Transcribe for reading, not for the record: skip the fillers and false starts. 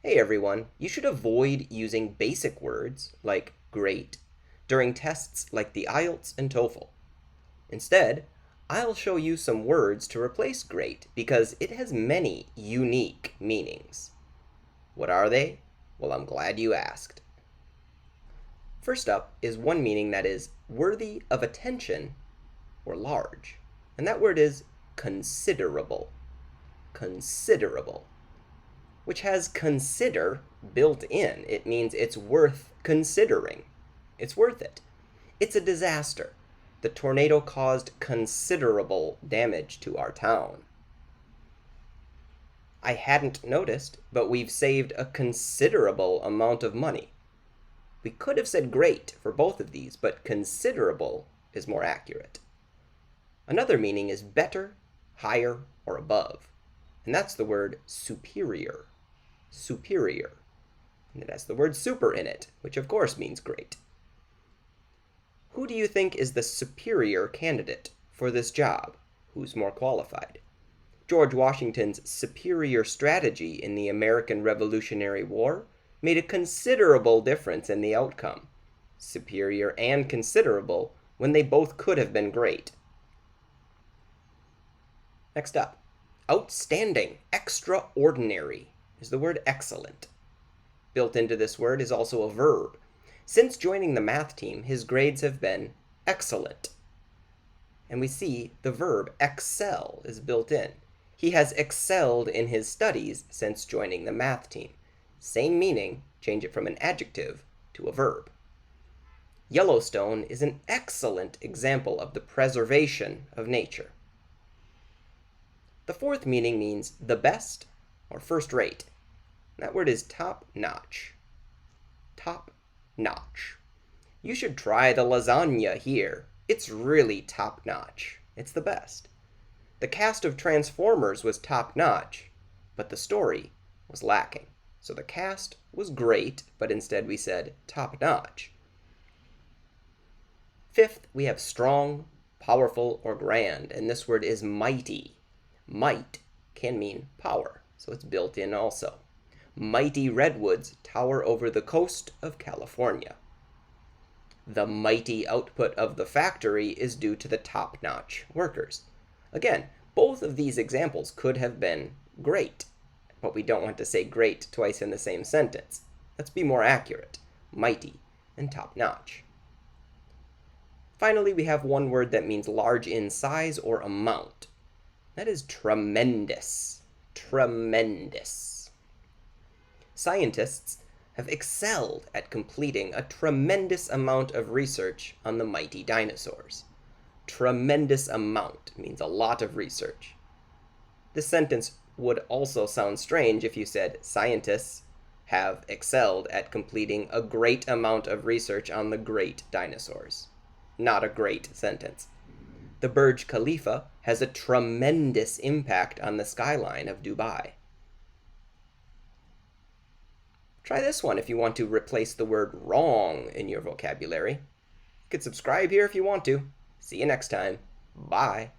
Hey everyone, you should avoid using basic words like great during tests like the IELTS and TOEFL. Instead, I'll show you some words to replace great because it has many unique meanings. What are they? Well, I'm glad you asked. First up is one meaning that is worthy of attention or large, and that word is considerable. Considerable, which has consider built in. It means it's worth considering. It's worth it. It's a disaster. The tornado caused considerable damage to our town. I hadn't noticed, but we've saved a considerable amount of money. We could have said great for both of these, but considerable is more accurate. Another meaning is better, higher, or above, and that's the word superior. Superior. And it has the word super in it, which of course means great. Who do you think is the superior candidate for this job? Who's more qualified? George Washington's superior strategy in the American Revolutionary War made a considerable difference in the outcome. Superior and considerable when they both could have been great. Next up, outstanding, extraordinary is the word excellent. Built into this word is also a verb. Since joining the math team, his grades have been excellent. And we see the verb excel is built in. He has excelled in his studies since joining the math team. Same meaning, change it from an adjective to a verb. Yellowstone is an excellent example of the preservation of nature. The fourth meaning means the best or first rate. That word is top-notch. Top-notch. You should try the lasagna here. It's really top-notch. It's the best. The cast of Transformers was top-notch, but the story was lacking. So the cast was great, but instead we said top-notch. Fifth, we have strong, powerful, or grand, and this word is mighty. Might can mean power, so it's built in also. Mighty redwoods tower over the coast of California. The mighty output of the factory is due to the top-notch workers. Again, both of these examples could have been great, but we don't want to say great twice in the same sentence. Let's be more accurate. Mighty and top-notch. Finally, we have one word that means large in size or amount. That is tremendous. Tremendous. Scientists have excelled at completing a tremendous amount of research on the mighty dinosaurs. Tremendous amount means a lot of research. This sentence would also sound strange if you said scientists have excelled at completing a great amount of research on the great dinosaurs. Not a great sentence. The Burj Khalifa has a tremendous impact on the skyline of Dubai. Try this one if you want to replace the word wrong in your vocabulary. You could subscribe here if you want to. See you next time. Bye.